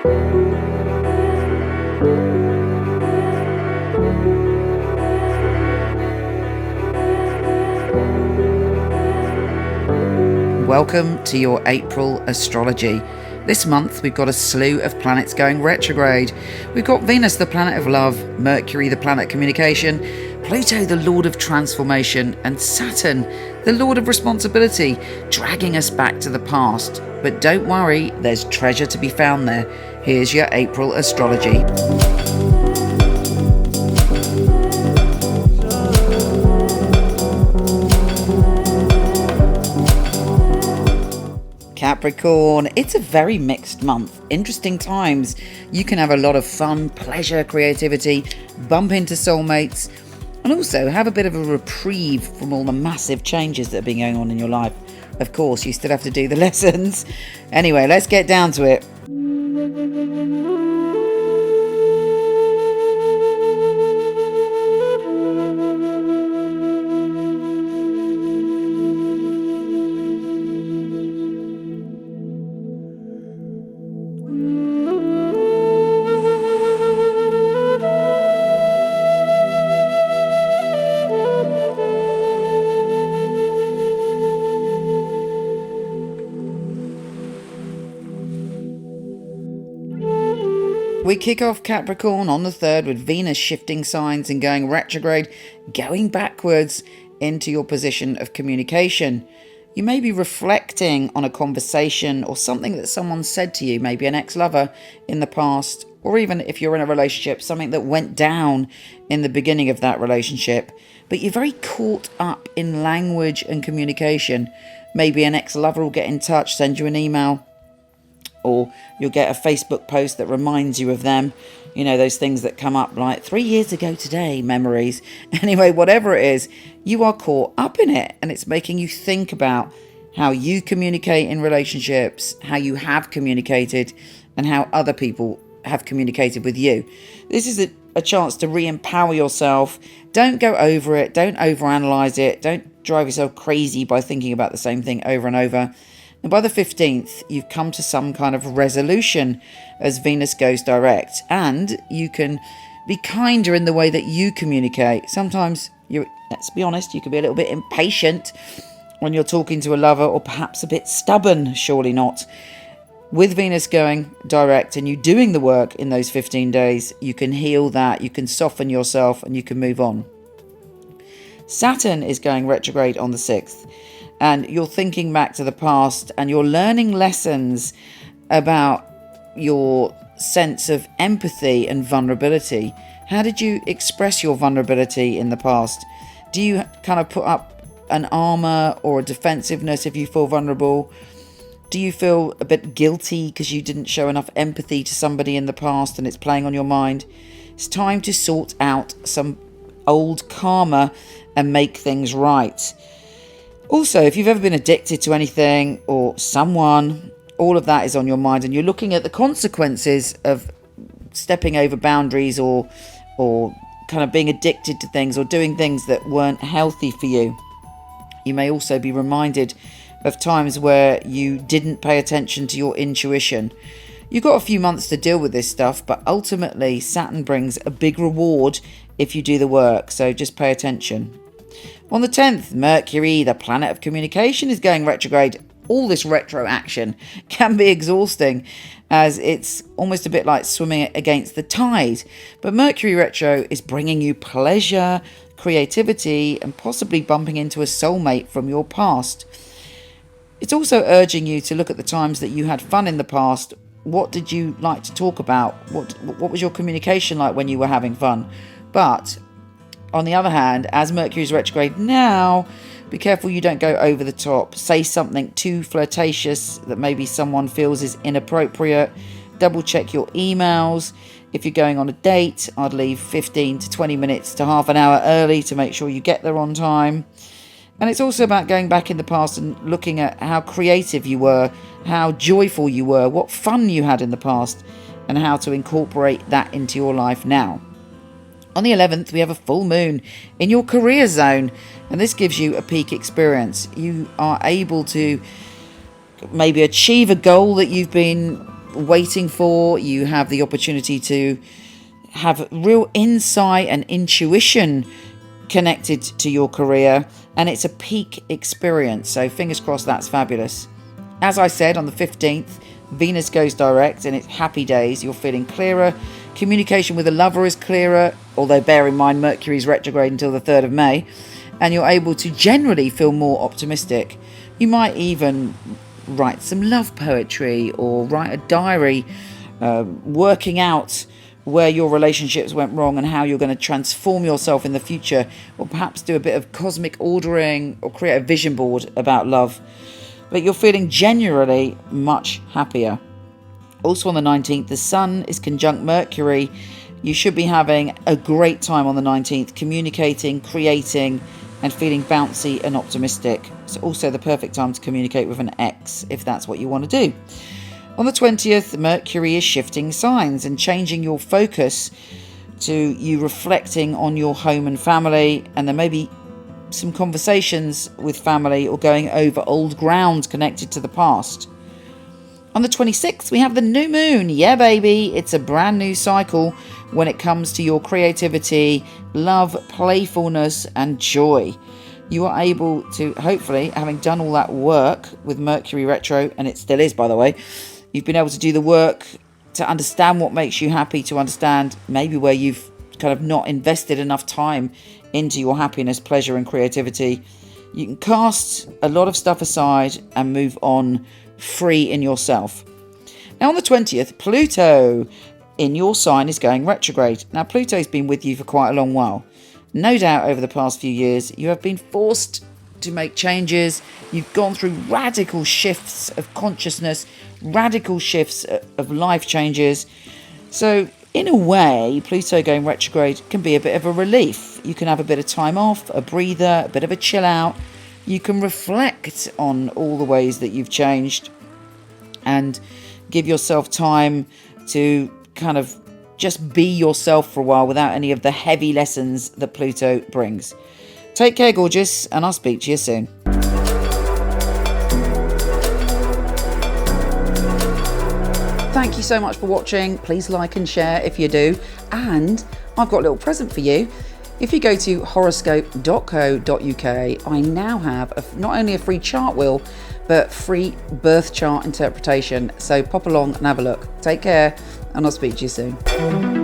Welcome to your April Astrology. This month we've got a slew of planets going retrograde. We've got Venus, the planet of love, Mercury, the planet of communication, Pluto, the lord of transformation, and Saturn, the lord of responsibility, dragging us back to the past. But don't worry, there's treasure to be found there. Here's your April Astrology. Capricorn, it's a very mixed month. Interesting times. You can have a lot of fun, pleasure, creativity, bump into soulmates, and also have a bit of a reprieve from all the massive changes that have been going on in your life. Of course, you still have to do the lessons. Anyway, let's get down to it. We kick off Capricorn on the 3rd with Venus shifting signs and going retrograde, going backwards into your position of communication. You may be reflecting on a conversation or something that someone said to you, maybe an ex-lover in the past, or even if you're in a relationship, something that went down in the beginning of that relationship. But you're very caught up in language and communication. Maybe an ex-lover will get in touch, send you an email, or you'll get a Facebook post that reminds you of them. You know, those things that come up like 3 years ago today, memories. Anyway, whatever it is, you are caught up in it, and it's making you think about how you communicate in relationships, how you have communicated, and how other people have communicated with you. This is a chance to re-empower yourself. Don't go over it. Don't overanalyze it. Don't drive yourself crazy by thinking about the same thing over and over. And by the 15th, you've come to some kind of resolution as Venus goes direct, and you can be kinder in the way that you communicate. Sometimes, let's be honest, you can be a little bit impatient when you're talking to a lover, or perhaps a bit stubborn, surely not. With Venus going direct and you doing the work in those 15 days, you can heal that, you can soften yourself, and you can move on. Saturn is going retrograde on the 6th. And you're thinking back to the past and you're learning lessons about your sense of empathy and vulnerability. How did you express your vulnerability in the past? Do you kind of put up an armor or a defensiveness if you feel vulnerable? Do you feel a bit guilty because you didn't show enough empathy to somebody in the past and it's playing on your mind? It's time to sort out some old karma and make things right. Also, if you've ever been addicted to anything or someone, all of that is on your mind, and you're looking at the consequences of stepping over boundaries or kind of being addicted to things or doing things that weren't healthy for you. You may also be reminded of times where you didn't pay attention to your intuition. You've got a few months to deal with this stuff, but ultimately Saturn brings a big reward if you do the work, so just pay attention. On the 10th, Mercury, the planet of communication, is going retrograde. All this retro action can be exhausting, as it's almost a bit like swimming against the tide. But Mercury retro is bringing you pleasure, creativity, and possibly bumping into a soulmate from your past. It's also urging you to look at the times that you had fun in the past. What did you like to talk about? What was your communication like when you were having fun? But on the other hand, as Mercury's retrograde now, be careful you don't go over the top. Say something too flirtatious that maybe someone feels is inappropriate. Double check your emails. If you're going on a date, I'd leave 15 to 20 minutes to half an hour early to make sure you get there on time. And it's also about going back in the past and looking at how creative you were, how joyful you were, what fun you had in the past, and how to incorporate that into your life now. On the 11th, we have a full moon in your career zone, and this gives you a peak experience. You are able to maybe achieve a goal that you've been waiting for. You have the opportunity to have real insight and intuition connected to your career, and it's a peak experience. So fingers crossed, that's fabulous. As I said, on the 15th, Venus goes direct and it's happy days. You're feeling clearer. Communication with a lover is clearer, although bear in mind Mercury's retrograde until the 3rd of May, and you're able to generally feel more optimistic. You might even write some love poetry or write a diary, working out where your relationships went wrong and how you're going to transform yourself in the future, or perhaps do a bit of cosmic ordering or create a vision board about love. But you're feeling generally much happier. Also on the 19th, the Sun is conjunct Mercury. You should be having a great time on the 19th, communicating, creating, and feeling bouncy and optimistic. It's also the perfect time to communicate with an ex, if that's what you want to do. On the 20th, Mercury is shifting signs and changing your focus to you reflecting on your home and family, and there may be some conversations with family or going over old ground connected to the past. On the 26th, we have the new moon. Yeah, baby, it's a brand new cycle when it comes to your creativity, love, playfulness, and joy. You are able to, hopefully, having done all that work with Mercury retro, and it still is, by the way, you've been able to do the work to understand what makes you happy, to understand maybe where you've kind of not invested enough time into your happiness, pleasure, and creativity. You can cast a lot of stuff aside and move on free in yourself. Now on the 20th, Pluto in your sign is going retrograde. Now Pluto's been with you for quite a long while. No doubt over the past few years you have been forced to make changes. You've gone through radical shifts of consciousness, radical shifts of life changes. So in a way, Pluto going retrograde can be a bit of a relief. You can have a bit of time off, a breather, a bit of a chill out. You can reflect on all the ways that you've changed and give yourself time to kind of just be yourself for a while without any of the heavy lessons that Pluto brings. Take care, gorgeous, and I'll speak to you soon. Thank you so much for watching. Please like and share if you do. And I've got a little present for you. If you go to horoscope.co.uk, I now have not only a free chart wheel, but free birth chart interpretation. So pop along and have a look. Take care, and I'll speak to you soon.